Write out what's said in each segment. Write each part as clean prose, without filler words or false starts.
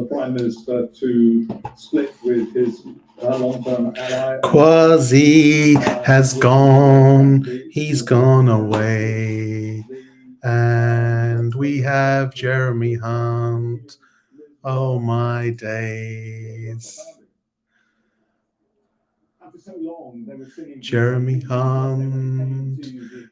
the Prime Minister to split with his long-term ally. Kwasi has gone. He's gone away. And we have Jeremy Hunt. Oh, my days. Jeremy Hunt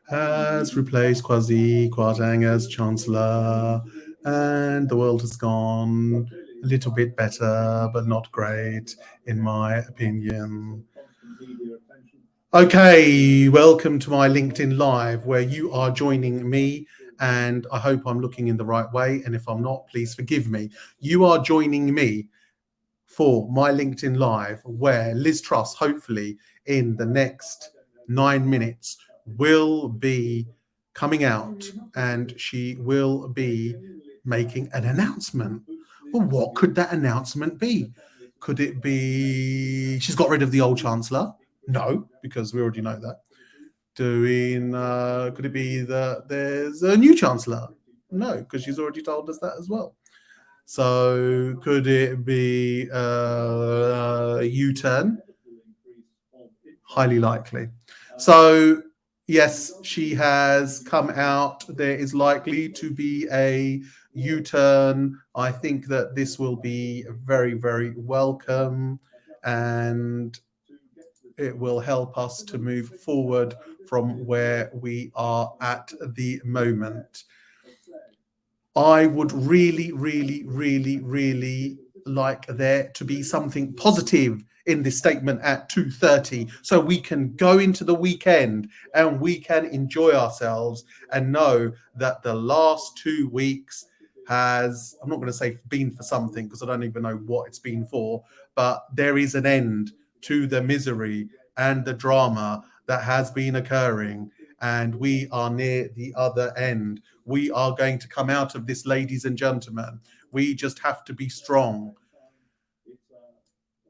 has replaced Kwasi Kwarteng as Chancellor, and the world has gone a little bit better, but not great, in my opinion. Okay, welcome to my LinkedIn Live, where you are joining me, and I hope I'm looking in the right way, and if I'm not, please forgive me. You are joining me for my LinkedIn Live, where Liz Truss, hopefully in the next 9 minutes, will be coming out and she will be making an announcement. Well, what could that announcement be? Could it be she's got rid of the old Chancellor? No, because we already know that. Could it be that there's a new Chancellor? No, because she's already told us that as well. So could it be a U-turn? Highly likely. So yes, she has come out. There is likely to be a U-turn. I think that this will be very, very welcome, and it will help us to move forward from where we are at the moment. I would really, really, really, really like there to be something positive in this statement at 2:30, so we can go into the weekend and we can enjoy ourselves and know that the last 2 weeks has, I'm not going to say been for something, because I don't even know what it's been for, but there is an end to the misery and the drama that has been occurring, and we are near the other end. We are going to come out of this, ladies and gentlemen. We just have to be strong.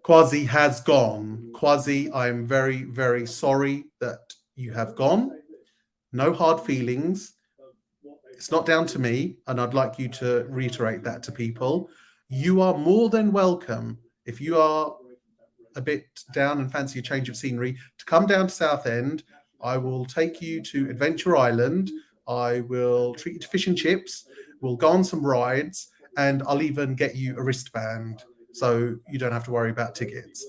Kwasi has gone. Kwasi, I'm very, very sorry that you have gone. No hard feelings. It's not down to me, and I'd like you to reiterate that to people. You are more than welcome, if you are a bit down and fancy a change of scenery, to come down to Southend. I will take you to Adventure Island. I will treat you to fish and chips. We'll go on some rides, and I'll even get you a wristband, so you don't have to worry about tickets.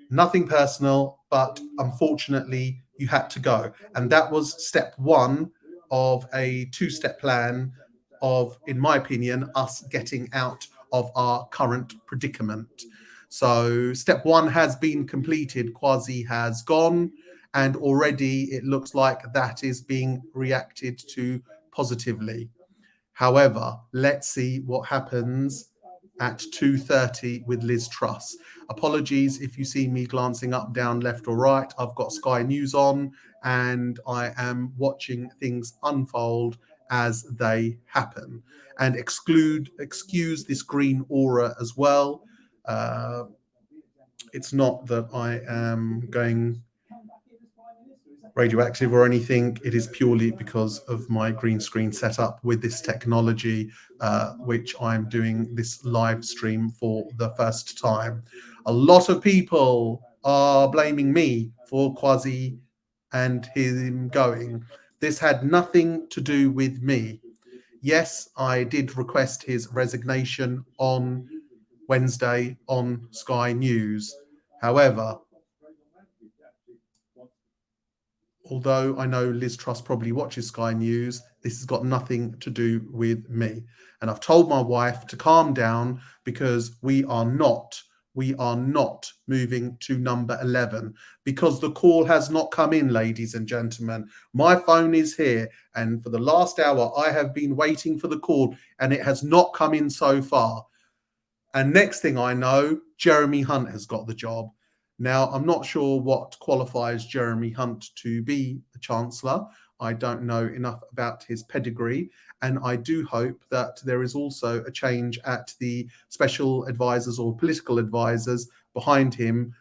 Nothing personal, but unfortunately you had to go. And that was step one of a two-step plan of, in my opinion, us getting out of our current predicament. So step one has been completed. Kwasi has gone, and already it looks like that is being reacted to positively. However, let's see what happens at 2:30 with Liz Truss. Apologies if you see me glancing up, down, left or right. I've got Sky News on and I am watching things unfold as they happen. And excuse this green aura as well. It's not that I am going radioactive or anything. It is purely because of my green screen setup with this technology, which I'm doing this live stream for the first time. A lot of people are blaming me for Kwasi and him going. This had nothing to do with me. Yes, I did request his resignation on Wednesday on Sky News. However, although I know Liz Truss probably watches Sky News, this has got nothing to do with me. And I've told my wife to calm down, because we are not moving to number 11, because the call has not come in, ladies and gentlemen. My phone is here, and for the last hour, I have been waiting for the call, and it has not come in so far. And next thing I know, Jeremy Hunt has got the job. Now, I'm not sure what qualifies Jeremy Hunt to be the Chancellor. I don't know enough about his pedigree, and I do hope that there is also a change at the special advisors or political advisors behind him,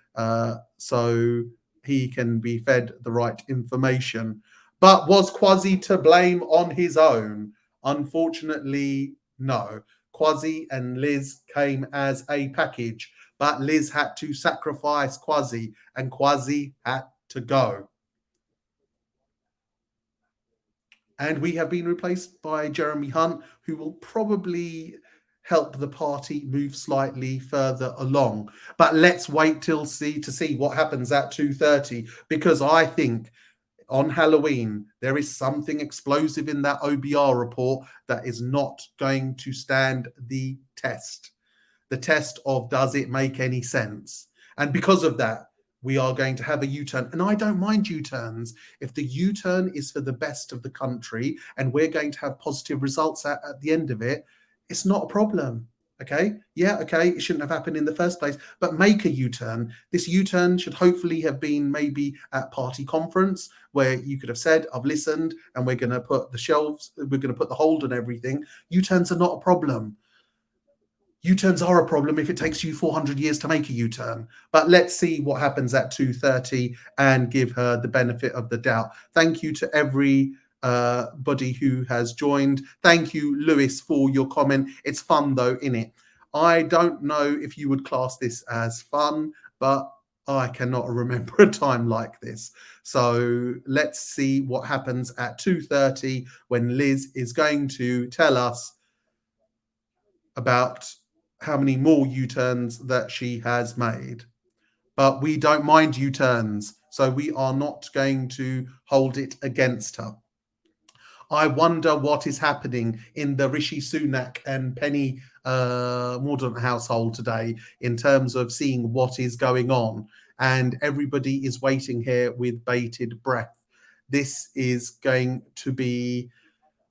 so he can be fed the right information. But was Kwasi to blame on his own? Unfortunately, no. Kwasi and Liz came as a package, but Liz had to sacrifice Kwasi, and Kwasi had to go. And we have been replaced by Jeremy Hunt, who will probably help the party move slightly further along. But let's wait to see what happens at 2:30, because I think on Halloween there is something explosive in that OBR report that is not going to stand the test of does it make any sense. And because of that, we are going to have a U-turn. And I don't mind U-turns. If the U-turn is for the best of the country and we're going to have positive results at the end of it, it's not a problem. Okay. Yeah. Okay. It shouldn't have happened in the first place, but make a U-turn. This U-turn should hopefully have been maybe at party conference where you could have said, I've listened and we're going to put the shelves, we're going to put the hold on everything. U-turns are not a problem. U-turns are a problem if it takes you 400 years to make a U-turn. But let's see what happens at 2:30 and give her the benefit of the doubt. Thank you to everybody who has joined. Thank you, Lewis, for your comment. It's fun, though, innit? I don't know if you would class this as fun, but I cannot remember a time like this. So let's see what happens at 2:30 when Liz is going to tell us about how many more U-turns that she has made. But we don't mind U-turns, so we are not going to hold it against her. I wonder what is happening in the Rishi Sunak and Penny Mordaunt household today in terms of seeing what is going on. And everybody is waiting here with bated breath. This is going to be...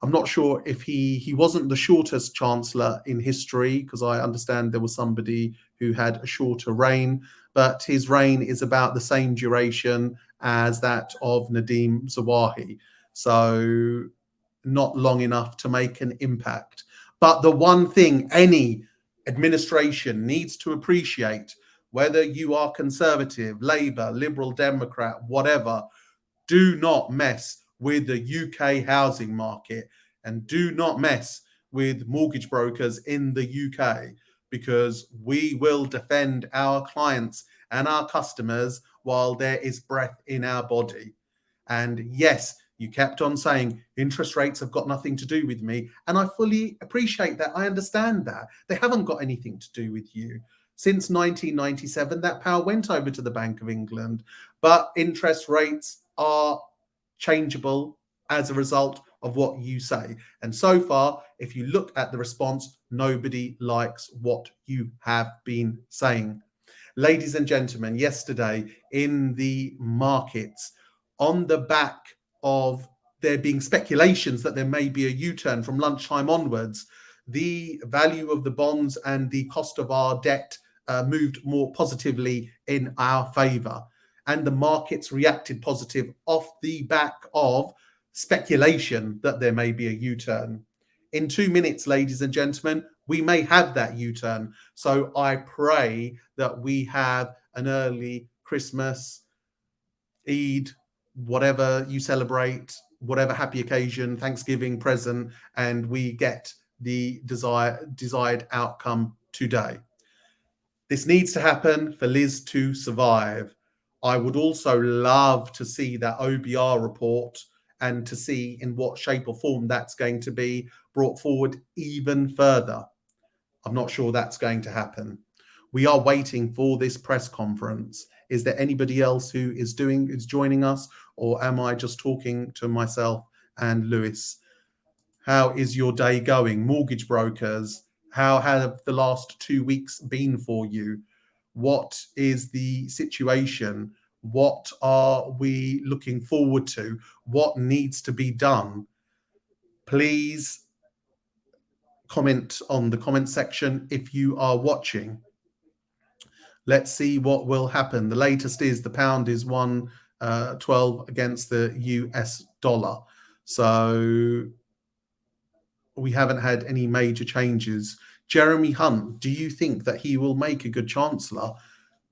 I'm not sure if he wasn't the shortest Chancellor in history, because I understand there was somebody who had a shorter reign, but his reign is about the same duration as that of Nadeem Zawahi. So not long enough to make an impact. But the one thing any administration needs to appreciate, whether you are Conservative, Labour, Liberal, Democrat, whatever, do not mess with the UK housing market and do not mess with mortgage brokers in the UK, because we will defend our clients and our customers while there is breath in our body. And yes, you kept on saying interest rates have got nothing to do with me. And I fully appreciate that. I understand that. They haven't got anything to do with you. Since 1997, that power went over to the Bank of England, but interest rates are changeable as a result of what you say. And so far, if you look at the response, nobody likes what you have been saying. Ladies and gentlemen, yesterday in the markets, on the back of there being speculations that there may be a U-turn from lunchtime onwards, the value of the bonds and the cost of our debt moved more positively in our favour. And the markets reacted positive off the back of speculation that there may be a U-turn. In 2 minutes, ladies and gentlemen, we may have that U-turn. So I pray that we have an early Christmas, Eid, whatever you celebrate, whatever happy occasion, Thanksgiving present, and we get the desired outcome today. This needs to happen for Liz to survive. I would also love to see that OBR report and to see in what shape or form that's going to be brought forward even further. I'm not sure that's going to happen. We are waiting for this press conference. Is there anybody else who is joining us, or am I just talking to myself and Lewis? How is your day going? Mortgage brokers, how have the last 2 weeks been for you? What is the situation? What are we looking forward to? What needs to be done? Please comment on the comment section if you are watching. Let's see what will happen. The latest is the pound is 1.12 against the US dollar. So we haven't had any major changes. Jeremy Hunt, do you think that he will make a good chancellor?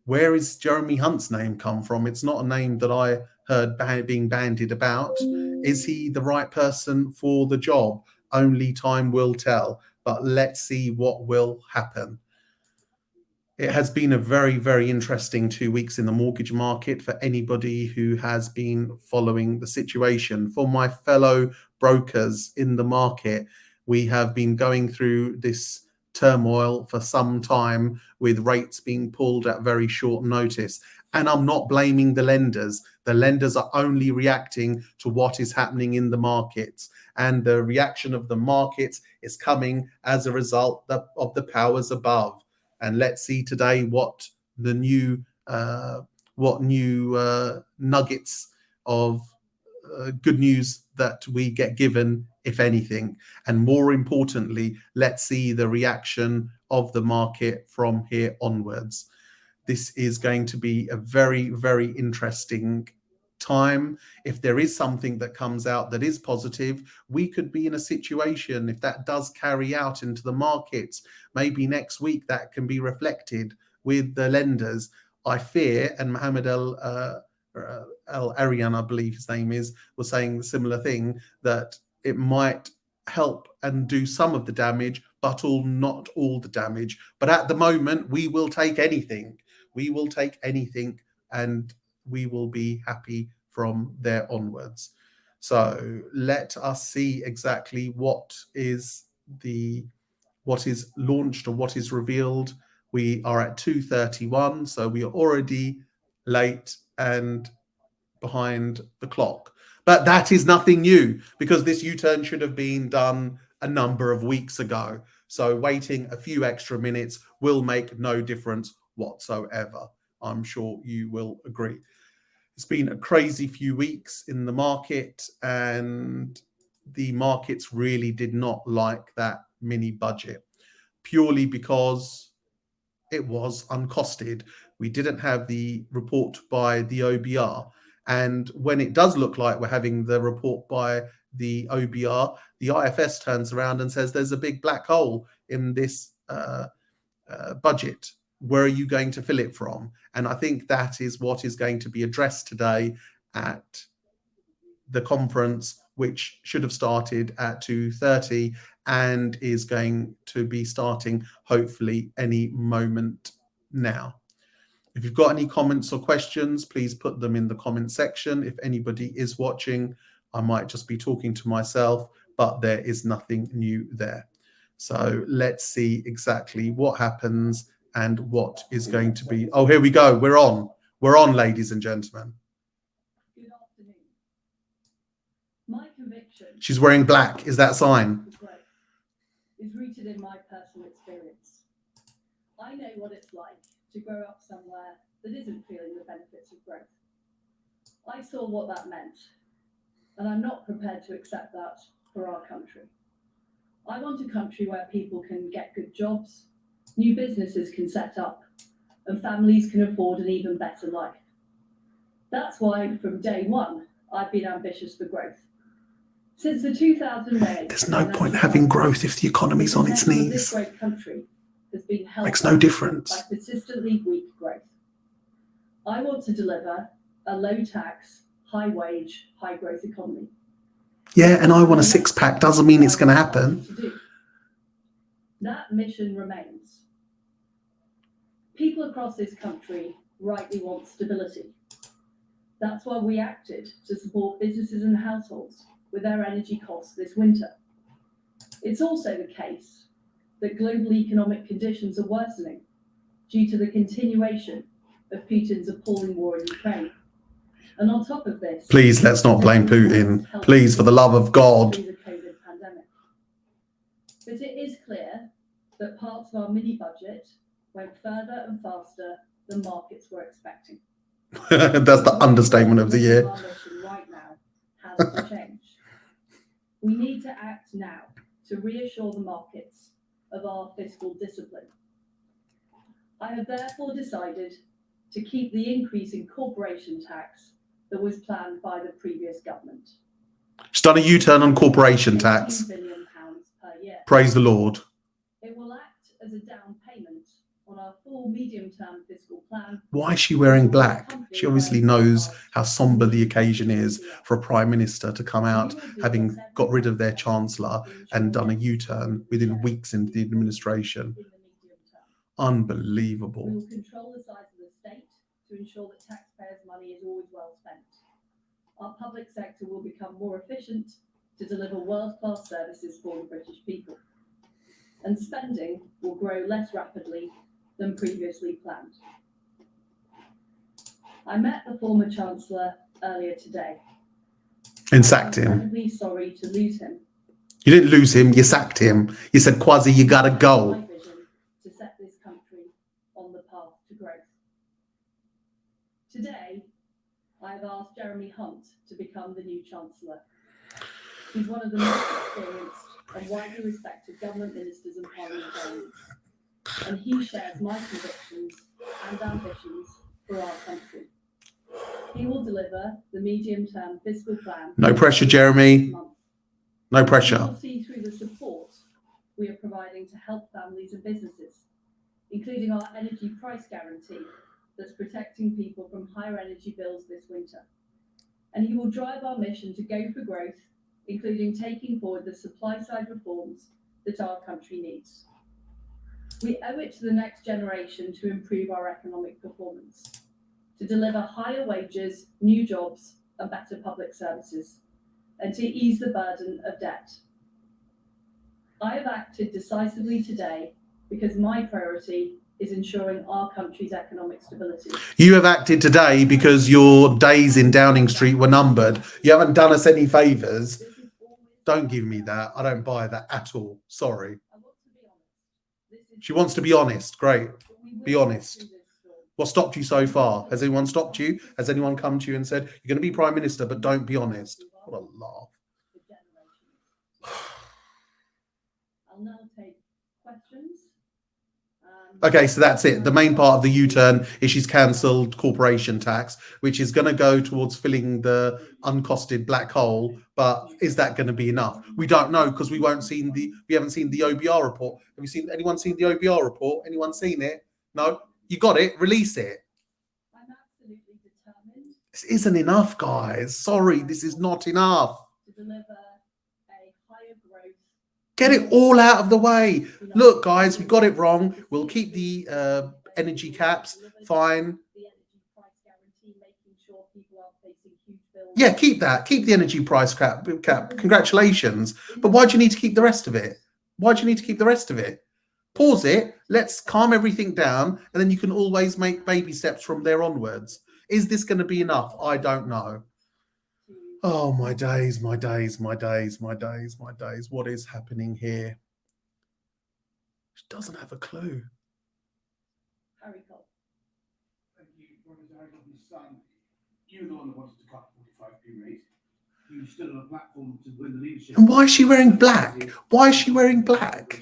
Where is Jeremy Hunt's name come from? It's not a name that I heard being bandied about. Is he the right person for the job? Only time will tell. but let's see what will happen. It has been a very, very interesting 2 weeks in the mortgage market for anybody who has been following the situation. For my fellow brokers in the market, we have been going through this turmoil for some time, with rates being pulled at very short notice. And I'm not blaming the lenders. The lenders are only reacting to what is happening in the markets. And the reaction of the markets is coming as a result of the powers above. And let's see today what the new nuggets of good news that we get given, if anything. And more importantly, let's see the reaction of the market from here onwards. This is going to be a very, very interesting time. If there is something that comes out that is positive, we could be in a situation, if that does carry out into the markets, maybe next week that can be reflected with the lenders. I fear, and Mohammed El Arian, I believe his name is, was saying the similar thing, that it might help and do some of the damage, but not all the damage. But at the moment, we will take anything. We will take anything, and we will be happy from there onwards. So let us see exactly what is launched or what is revealed. We are at 2:31, so we are already late and behind the clock. But that is nothing new, because this U-turn should have been done a number of weeks ago. So waiting a few extra minutes will make no difference whatsoever. I'm sure you will agree. It's been a crazy few weeks in the market, and the markets really did not like that mini budget, purely because it was uncosted. We didn't have the report by the OBR. And when it does look like we're having the report by the OBR, the IFS turns around and says there's a big black hole in this budget. Where are you going to fill it from? And I think that is what is going to be addressed today at the conference, which should have started at 2:30 and is going to be starting hopefully any moment now. If you've got any comments or questions, please put them in the comment section. If anybody is watching, I might just be talking to myself, but there is nothing new there. So let's see exactly what happens and what is going to be. Oh, here we go. We're on. We're on, ladies and gentlemen. Good afternoon. My conviction. She's wearing black. Is that a sign? Is rooted in my personal experience. I know what it's like to grow up somewhere that isn't feeling the benefits of growth. I saw what that meant, and I'm not prepared to accept that for our country. I want a country where people can get good jobs, new businesses can set up, and families can afford an even better life. That's why, from day one, I've been ambitious for growth. Since the 2008, there's no point having growth if the economy's on its knees. This great country has been held Makes no difference. by persistently weak growth. I want to deliver a low-tax, high-wage, high-growth economy. Yeah, and I want a six-pack. Doesn't mean it's going to happen. That mission remains. People across this country rightly want stability. That's why we acted to support businesses and households with their energy costs this winter. It's also the case that global economic conditions are worsening due to the continuation of Putin's appalling war in Ukraine. And on top of this, please, let's not blame Putin. Please, for the love of God. The COVID pandemic. But it is clear that parts of our mini budget went further and faster than markets were expecting. That's the understatement of the year. Our mission right now has to change. We need to act now to reassure the markets of our fiscal discipline. I have therefore decided to keep the increase in corporation tax that was planned by the previous government. She's done a U-turn on corporation tax. £18 billion per year. Praise the Lord. It will act as a down payment on our full medium-term fiscal plan. Why is she wearing black? She obviously knows how somber the occasion is for a Prime Minister to come out having got rid of their Chancellor and done a U-turn within weeks into the administration. Unbelievable. We will control the size of the state to ensure that taxpayers' money is always well spent. Our public sector will become more efficient to deliver world-class services for the British people. And spending will grow less rapidly than previously planned. I met the former Chancellor earlier today. And sacked him. I'm incredibly sorry to lose him. You didn't lose him, you sacked him. You said, Kwasi, you gotta go. My vision to set this country on the path to growth. Today, I have asked Jeremy Hunt to become the new Chancellor. He's one of the most experienced and widely respected government ministers and parliamentarians, and he shares my convictions and ambitions for our country. He will deliver the medium-term fiscal plan. No pressure, Jeremy. No pressure. We will see through the support we are providing to help families and businesses, including our energy price guarantee that's protecting people from higher energy bills this winter. And he will drive our mission to go for growth, including taking forward the supply-side reforms that our country needs. We owe it to the next generation to improve our economic performance, to deliver higher wages, new jobs, and better public services, and to ease the burden of debt. I have acted decisively today because my priority is ensuring our country's economic stability. You have acted today because your days in Downing Street were numbered. You haven't done us any favours. Don't give me that. I don't buy that at all. Sorry. She wants to be honest. Great. Be honest. What stopped you so far? Has anyone stopped you? Has anyone come to you and said, you're going to be Prime Minister, but don't be honest? What a laugh. I'll now take questions. Okay, so that's it. The main part of the U-turn is she's cancelled corporation tax, which is going to go towards filling the uncosted black hole. But is that going to be enough? We don't know because we haven't seen the OBR report. Anyone seen the OBR report? Anyone seen it? No? You got it. Release it. I'm absolutely determined. This isn't enough, guys. Sorry, this is not enough. To deliver a higher growth. Get it all out of the way. Look, guys, we got it wrong. We'll keep the energy caps. Fine. The energy price guarantee, making sure people are facing huge bills. Yeah, keep that. Keep the energy price cap. Congratulations. But why do you need to keep the rest of it? Why do you need to keep the rest of it? Pause it. Let's calm everything down. And then you can always make baby steps from there onwards. Is this going to be enough? I don't know. Oh, my days, my days, my days, my days, my days. What is happening here? She doesn't have a clue. Harry Cole. Thank you, son. You were the one that wanted to cut 45p rate. You stood on a platform to win the leadership. And why is she wearing black? Why is she wearing black?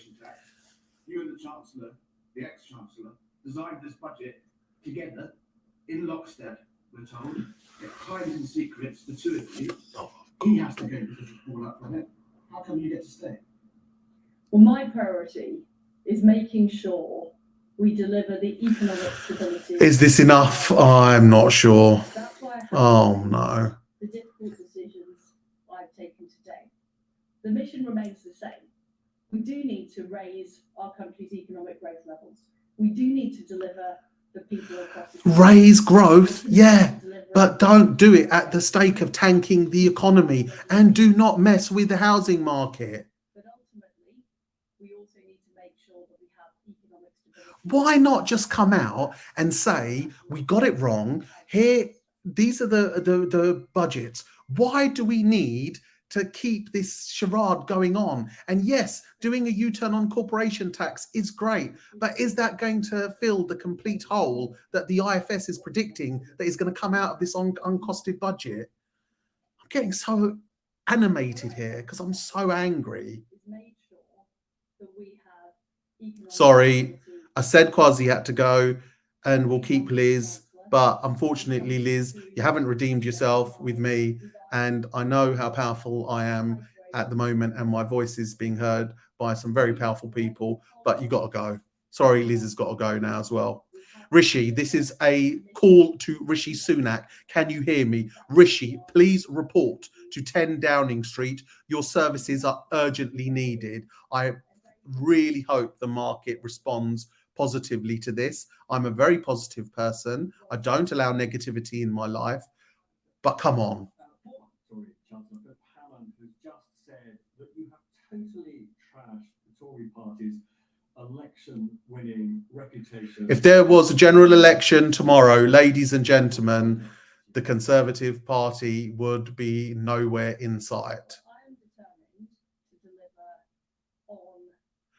You and the Chancellor, the ex-Chancellor, designed this budget together in lockstep, we're told. It hides in secrets, the two of you. He has to go because you fall out from it. How come you get to stay? Well, my priority is making sure we deliver the economic stability. Is this enough? I'm not sure. That's why I have Oh, no. the difficult decisions I've taken today. The mission remains the same. We do need to raise our country's economic growth levels. We do need to deliver the people across the country. Raise growth, yeah, but don't do it at the stake of tanking the economy, and do not mess with the housing market. But ultimately, we also need to make sure that we have economic stability. Why not just come out and say, we got it wrong, here, these are the budgets. Why do we need to keep this charade going on? And yes, doing a U-turn on corporation tax is great, but is that going to fill the complete hole that the IFS is predicting that is going to come out of this uncosted budget? I'm getting so animated here because I'm so angry. Is made sure that we have economic Sorry, stability. I said Kwasi had to go and we'll keep Liz, but unfortunately, Liz, you haven't redeemed yourself with me. And I know how powerful I am at the moment, and my voice is being heard by some very powerful people, but you got to go. Sorry, Liz has got to go now as well. Rishi, this is a call to Rishi Sunak. Can you hear me? Rishi, please report to 10 Downing Street. Your services are urgently needed. I really hope the market responds positively to this. I'm a very positive person. I don't allow negativity in my life. But come on. Sorry, Chancellor, but Hammond has just said that you have totally trashed the Tory party's election-winning reputation. If there was a general election tomorrow, ladies and gentlemen, the Conservative Party would be nowhere in sight. I am determined to deliver on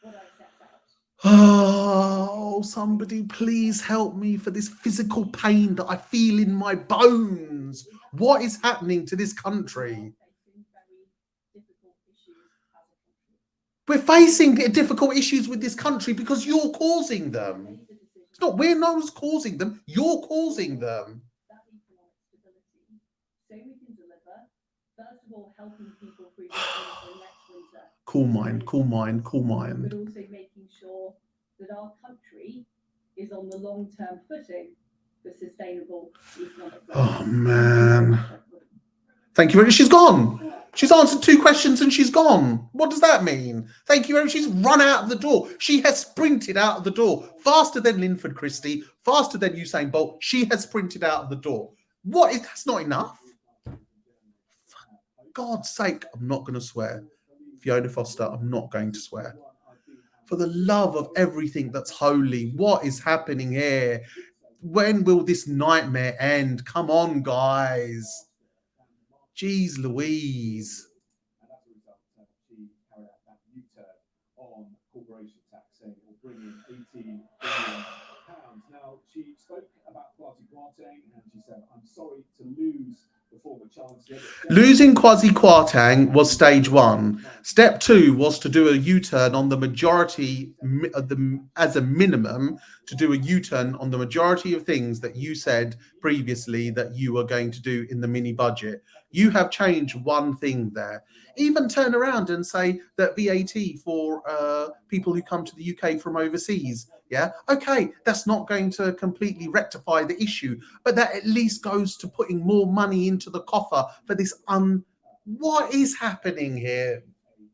what I set out. Oh, somebody please help me for this physical pain that I feel in my bones. What is happening to this country? We're facing difficult issues with this country because you're causing them. It's not we're no one's causing them. You're causing them. That economic stability, so we can deliver, first of all, helping people through this winter, next winter. Cool mind, cool mind, cool mind. But also making sure that our country is on the long-term footing for sustainable economic growth. Oh man. Thank you very much. She's gone. She's answered 2 questions and she's gone. What does that mean? Thank you very much. She's run out of the door. She has sprinted out of the door faster than Linford Christie, faster than Usain Bolt. She has sprinted out of the door. What is that's not enough? For God's sake, I'm not going to swear. Fiona Foster, I'm not going to swear. For the love of everything that's holy, what is happening here? When will this nightmare end? Come on, guys. Jeez Louise. And as a result, she carried out that U-turn on corporation tax, saying it will bring in £18 billion. Now, she spoke about Kwasi Kwarteng and she said, I'm sorry to lose the former Chancellor. Losing Kwasi Kwarteng was stage 1. Step 2 was to do a U-turn on the majority, as a minimum, to do a U-turn on the majority of things that you said previously that you were going to do in the mini budget. You have changed one thing there. Even turn around and say that VAT for people who come to the UK from overseas, yeah, okay, that's not going to completely rectify the issue, but that at least goes to putting more money into the coffer for this. What is happening here?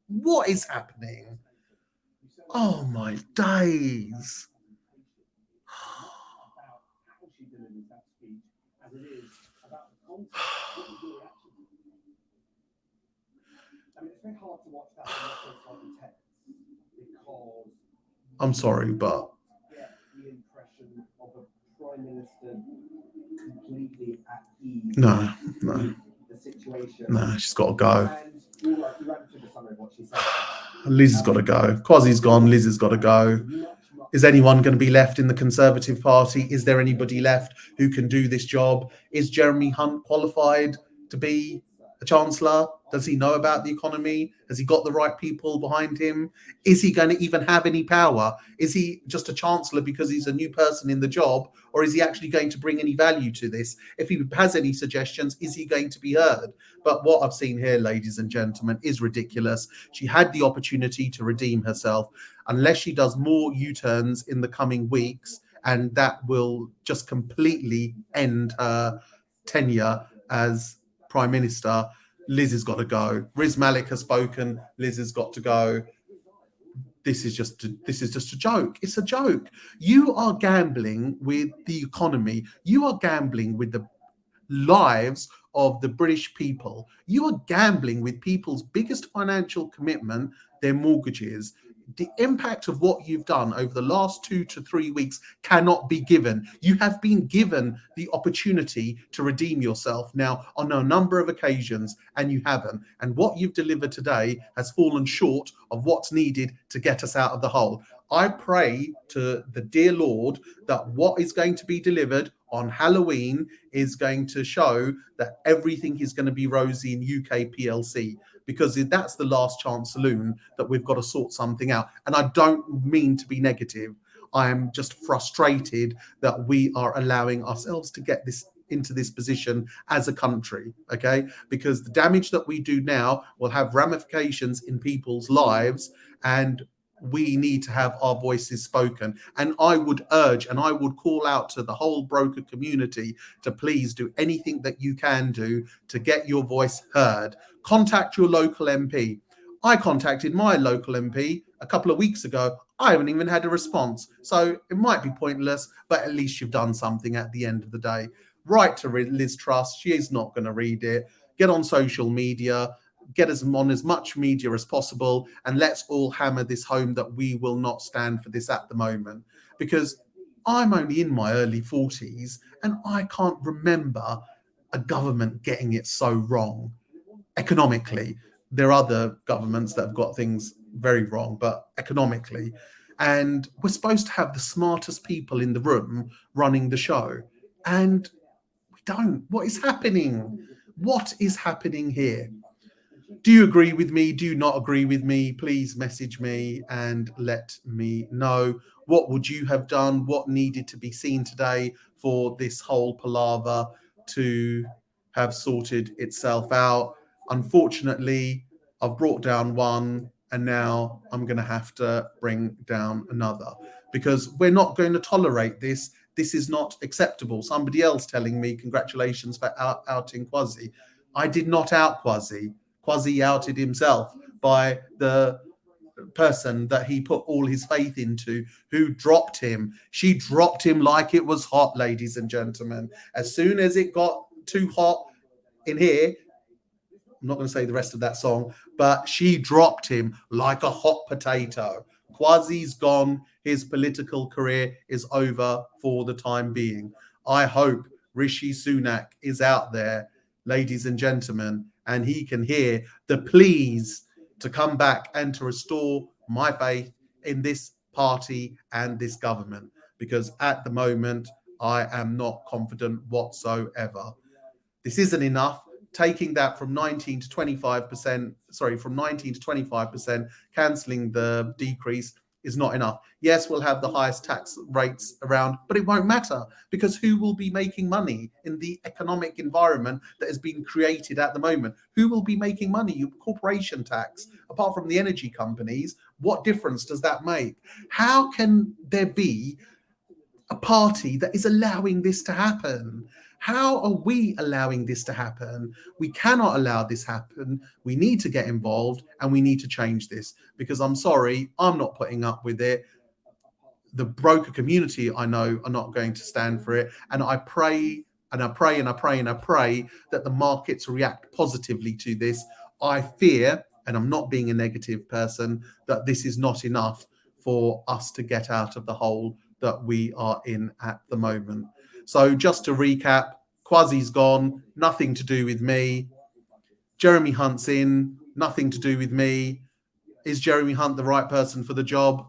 What is happening? Oh my days. I'm sorry, but the impression of a prime minister completely at ease. No. The situation. No, she's got to go. And you ran through the summary of what she said. Liz has got to go. Kwasi's gone. Liz has got to go. Is anyone going to be left in the Conservative Party? Is there anybody left who can do this job? Is Jeremy Hunt qualified to be a Chancellor? Does he know about the economy? Has he got the right people behind him? Is he going to even have any power? Is he just a Chancellor because he's a new person in the job? Or is he actually going to bring any value to this? If he has any suggestions, is he going to be heard? But what I've seen here, ladies and gentlemen, is ridiculous. She had the opportunity to redeem herself. Unless she does more U-turns in the coming weeks, and that will just completely end her tenure as Prime Minister, Liz has got to go. Riz Malik has spoken. Liz has got to go. This is just a joke. It's a joke. You are gambling with the economy. You are gambling with the lives of the British people. You are gambling with people's biggest financial commitment, their mortgages. The impact of what you've done over the last 2 to 3 weeks cannot be given. You have been given the opportunity to redeem yourself now on a number of occasions, and you haven't. And what you've delivered today has fallen short of what's needed to get us out of the hole. I pray to the dear Lord that what is going to be delivered on Halloween is going to show that everything is going to be rosy in UK PLC, because that's the last chance saloon that we've got to sort something out. And I don't mean to be negative. I am just frustrated that we are allowing ourselves to get this into this position as a country, okay? Because the damage that we do now will have ramifications in people's lives, and we need to have our voices spoken. And I would urge and I would call out to the whole broker community to please do anything that you can do to get your voice heard. Contact your local MP. I contacted my local MP a couple of weeks ago. I haven't even had a response. So it might be pointless, but at least you've done something at the end of the day. Write to Liz Truss. She is not going to read it. Get on social media. Get us on as much media as possible, and let's all hammer this home that we will not stand for this at the moment, because I'm only in my early 40s and I can't remember a government getting it so wrong economically. There are other governments that have got things very wrong, but economically, and we're supposed to have the smartest people in the room running the show, and we don't. What is happening? What is happening here? Do you agree with me? Do you not agree with me? Please message me and let me know. What would you have done? What needed to be seen today for this whole palaver to have sorted itself out? Unfortunately, I've brought down one, and now I'm going to have to bring down another, because we're not going to tolerate this. This is not acceptable. Somebody else telling me congratulations for outing Kwasi. I did not out Kwasi. Kwasi outed himself by the person that he put all his faith into, who dropped him. She dropped him like it was hot, ladies and gentlemen. As soon as it got too hot in here, I'm not going to say the rest of that song, but she dropped him like a hot potato. Kwasi's gone. His political career is over for the time being. I hope Rishi Sunak is out there, ladies and gentlemen, and he can hear the pleas to come back and to restore my faith in this party and this government, because at the moment, I am not confident whatsoever. This isn't enough. Taking that from 19 to 25%, cancelling the decrease is not enough. Yes, we'll have the highest tax rates around, but it won't matter, because who will be making money in the economic environment that has been created at the moment? Who will be making money? Corporation tax, apart from the energy companies, what difference does that make? How can there be a party that is allowing this to happen? How are we allowing this to happen? We cannot allow this happen. We need to get involved and we need to change this, because I'm sorry, I'm not putting up with it. The broker community, I know, are not going to stand for it. And I pray and I pray and I pray and I pray that the markets react positively to this. I fear, and I'm not being a negative person, that this is not enough for us to get out of the hole that we are in at the moment. So just to recap, Kwasi's gone, nothing to do with me. Jeremy Hunt's in, nothing to do with me. Is Jeremy Hunt the right person for the job?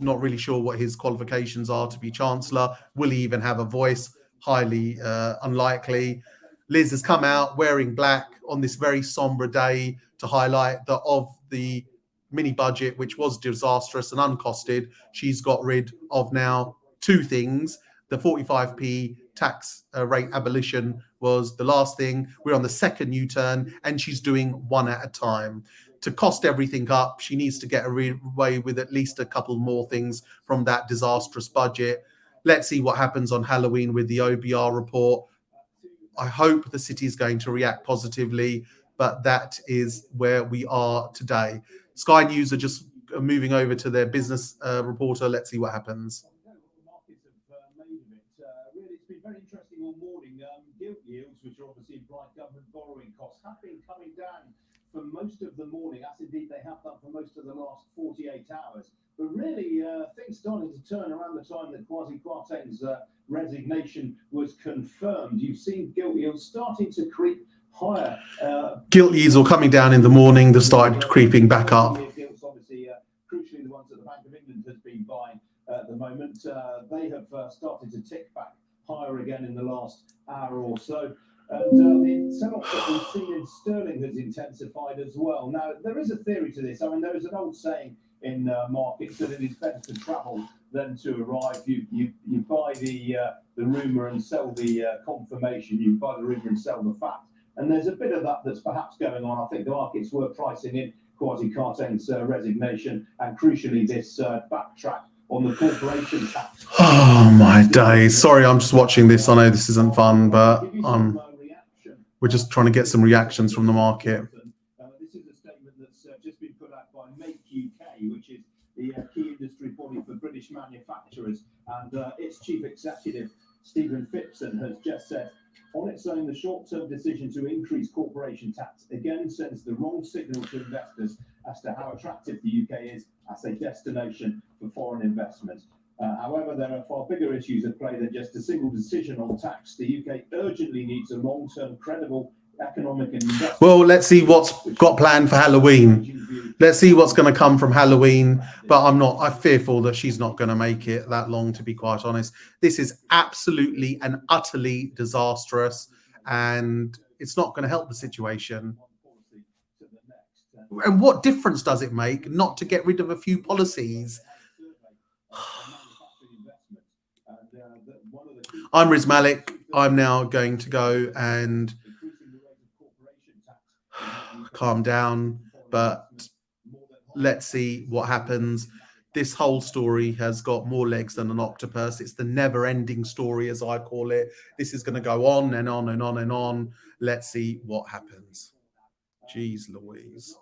Not really sure what his qualifications are to be Chancellor. Will he even have a voice? Highly unlikely. Liz has come out wearing black on this very sombre day to highlight that of the mini budget, which was disastrous and uncosted, she's got rid of now two things. The 45p tax rate abolition was the last thing. We're on the second U-turn, and she's doing one at a time. To cost everything up, she needs to get away with at least a couple more things from that disastrous budget. Let's see what happens on Halloween with the OBR report. I hope the city is going to react positively, but that is where we are today. Sky News are just moving over to their business reporter. Let's see what happens. Really, it's been very interesting all morning. Gilt yields, which are obviously implied government borrowing costs, have been coming down for most of the morning, as indeed they have done for most of the last 48 hours. But really, things started to turn around the time that Kwasi Kwarteng's resignation was confirmed. You've seen gilt yields starting to creep higher. Gilt yields are coming down in the morning. They've started creeping back up. Gilts, obviously, crucially, the ones that the Bank of England has been buying at the moment, they have started to tick back higher again in the last hour or so. And the sell-off that we've seen in sterling has intensified as well. Now, there is a theory to this. I mean, there is an old saying in markets that it is better to travel than to arrive. You buy the rumour and sell the confirmation. You buy the rumour and sell the fact. And there's a bit of that that's perhaps going on. I think the markets were pricing in Kwasi Kwarteng's resignation, and crucially this backtrack on the corporation tax. Oh my days. Sorry, I'm just watching this. I know this isn't fun, but we're just trying to get some reactions from the market. This is a statement that's just been put out by Make UK, which is the key industry body for British manufacturers, and its chief executive, Stephen Phipson, has just said, on its own, the short-term decision to increase corporation tax again sends the wrong signal to investors as to how attractive the UK is as a destination for foreign investment. However, there are far bigger issues at play than just a single decision on tax. The UK urgently needs a long-term, credible economic investment. Well, let's see what's got planned for Halloween. Let's see what's going to come from Halloween. But I'm fearful that she's not going to make it that long, to be quite honest. This is absolutely and utterly disastrous, and it's not going to help the situation. And what difference does it make not to get rid of a few policies? I'm Riz Malik. I'm now going to go and calm down, but let's see what happens. This whole story has got more legs than an octopus. It's the never-ending story, as I call it. This is going to go on and on and on and on. Let's see what happens. Jeez Louise.